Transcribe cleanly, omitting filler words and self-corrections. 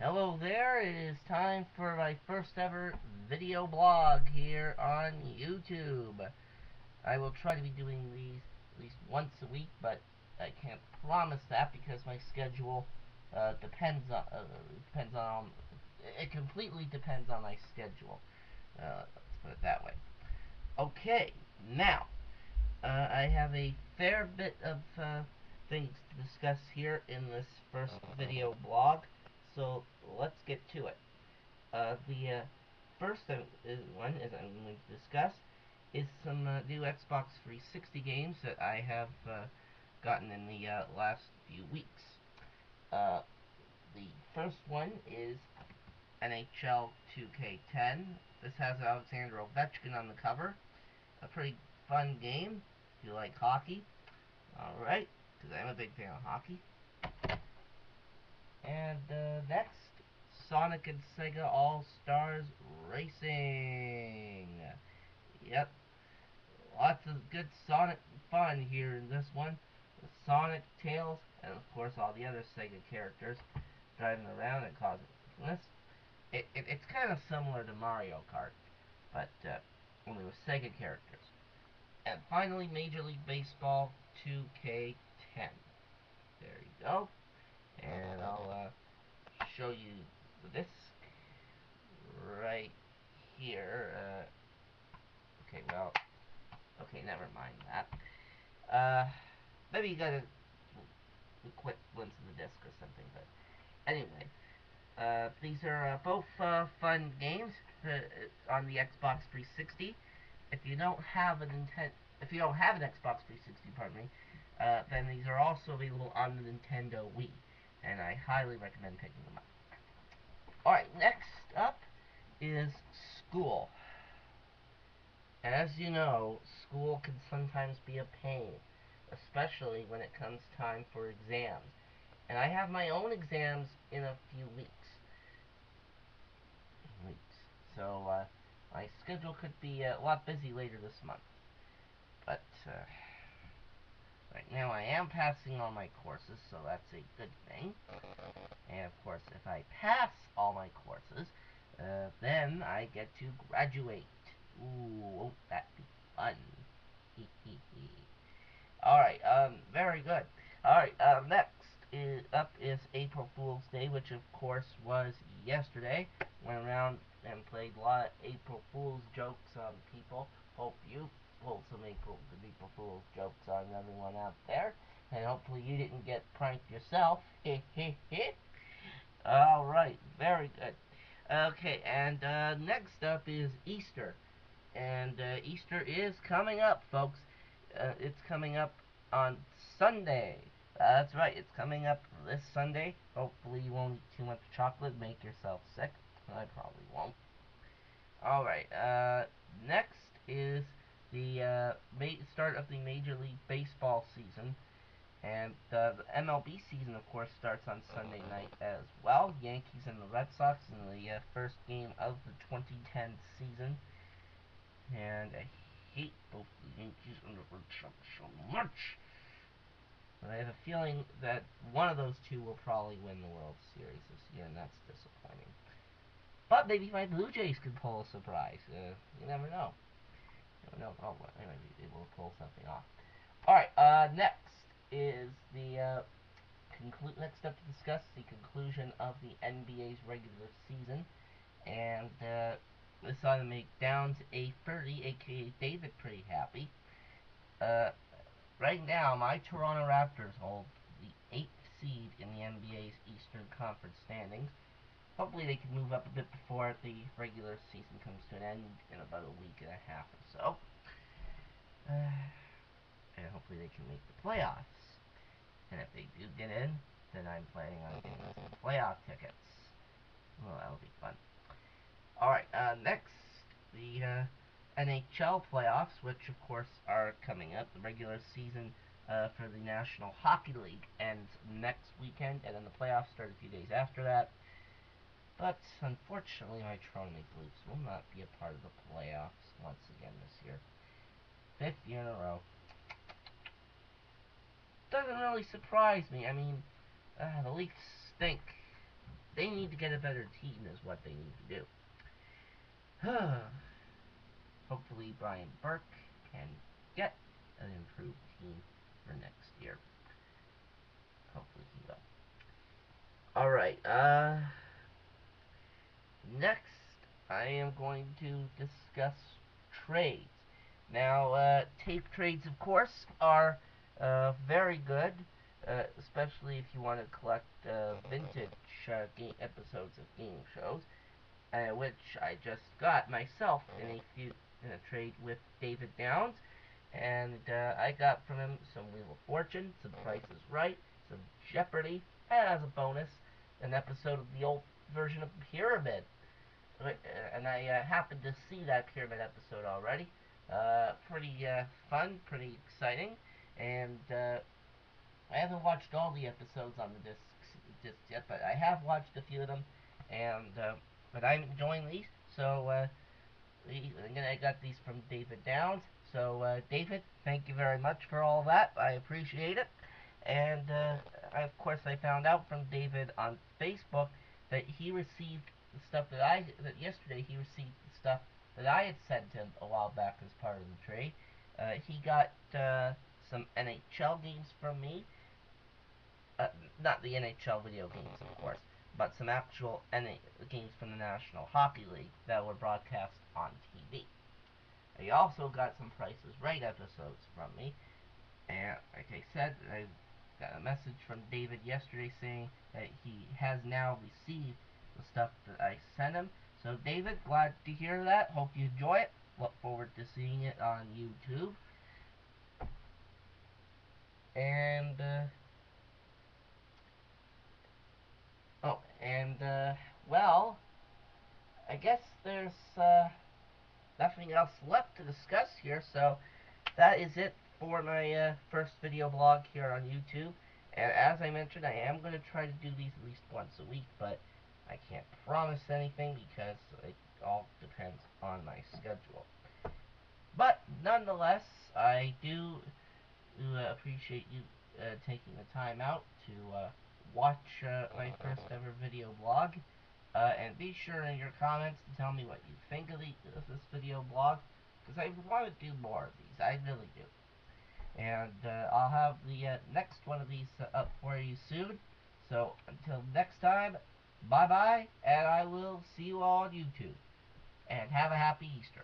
Hello there, it is time for my first ever video blog here on YouTube. I will try to be doing these at least once a week, but I can't promise that because my schedule depends on it completely depends on my schedule. Let's put it that way. Okay, now I have a fair bit of things to discuss here in this first video blog, so let's get to it. The first one is I'm going to discuss is some new Xbox 360 games that I have gotten in the last few weeks. Uh, the first one is NHL 2K10. This has Alexander Ovechkin on the cover. A pretty fun game if you like hockey. Alright, because I'm a big fan of hockey. And next, Sonic and Sega All-Stars Racing. Yep, lots of good Sonic fun here in this one. With Sonic, Tails, and of course all the other Sega characters driving around and causing this. It's kind of similar to Mario Kart, but only with Sega characters. And finally, Major League Baseball 2K10. There you go. And I'll show you this right here. Okay, well, okay, never mind that. Maybe you got a quick glimpse of the disc or something, but anyway, these are both fun games on the Xbox 360. If you don't have an Xbox 360, pardon me, then these are also available on the Nintendo Wii, and I highly recommend picking them up. Alright, next up is school. As you know, school can sometimes be a pain, especially when it comes time for exams. And I have my own exams in a few weeks. So, my schedule could be a lot busy later this month. But, right now I am passing all my courses, so that's a good thing. And of course, if I pass all my courses, then I get to graduate. Ooh, won't that be fun? Alright, very good. Alright, next is April Fool's Day, which of course was yesterday. Went around and played a lot of April Fool's jokes on people. Hope you pulled some April Fool's jokes on everyone out there. And hopefully you didn't get pranked yourself. Alright, very good. Okay, and next up is Easter. And Easter is coming up, folks. It's coming up on Sunday. That's right, it's coming up this Sunday. Hopefully you won't eat too much chocolate, make yourself sick. I probably won't. Alright, next is the start of the Major League Baseball season. And the MLB season, of course, starts on Sunday night as well. Yankees and the Red Sox in the first game of the 2010 season. And I hate both the Yankees and the Red Sox so much. But I have a feeling that one of those two will probably win the World Series this year, and that's disappointing. But maybe my Blue Jays could pull a surprise. You never know. You never know. Oh, well, anyway, they will pull something off. Alright, next is the next up to discuss the conclusion of the NBA's regular season. And this ought to make Downs A30, aka David, pretty happy. Right now, my Toronto Raptors hold the 8th seed in the NBA's Eastern Conference standings. Hopefully they can move up a bit before the regular season comes to an end in about a week and a half or so. And hopefully they can make the playoffs. And if they do get in, then I'm planning on getting some playoff tickets. Well, that'll be fun. Alright, next, the NHL Playoffs, which of course are coming up. The regular season for the National Hockey League ends next weekend, and then the playoffs start a few days after that. But unfortunately, my Toronto Maple Leafs will not be a part of the playoffs once again this year. 5th year in a row. Doesn't really surprise me. I mean, the Leafs stink. They need to get a better team is what they need to do. Hopefully Brian Burke can get an improved team for next year. Hopefully he will. Alright, next I am going to discuss trades. Now, tape trades, of course, are very good, especially if you want to collect vintage game episodes of game shows, which I just got myself in a trade with David Downs, and I got from him some Wheel of Fortune, some Price is Right, some Jeopardy, and as a bonus, an episode of the old version of Pyramid. And I happened to see that Pyramid episode already. Pretty fun, pretty exciting, and I haven't watched all the episodes on the discs yet, but I have watched a few of them, and but I'm enjoying these. So again, I got these from David Downs. So David, thank you very much for all that. I appreciate it. And of course, I found out from David on Facebook that he received the stuff that yesterday he received the stuff that I had sent him a while back as part of the trade. He got some NHL games from me, uh, not the NHL video games, of course, but some actual games from the National Hockey League that were broadcast on TV. He also got some Prices Right episodes from me, and like I said, I got a message from David yesterday saying that he has now received the stuff that I sent him. So David, glad to hear that. Hope you enjoy it. Look forward to seeing it on YouTube. And well, I guess there's nothing else left to discuss here. So that is it for my first video blog here on YouTube. And as I mentioned, I am going to try to do these at least once a week, but I can't promise anything because it all depends on my schedule. But nonetheless, I do appreciate you taking the time out to watch my first ever video blog. And be sure in your comments to tell me what you think of this video blog, because I want to do more of these. I really do. And I'll have the next one of these up for you soon. So until next time, bye bye, and I will see you all on YouTube. And have a happy Easter.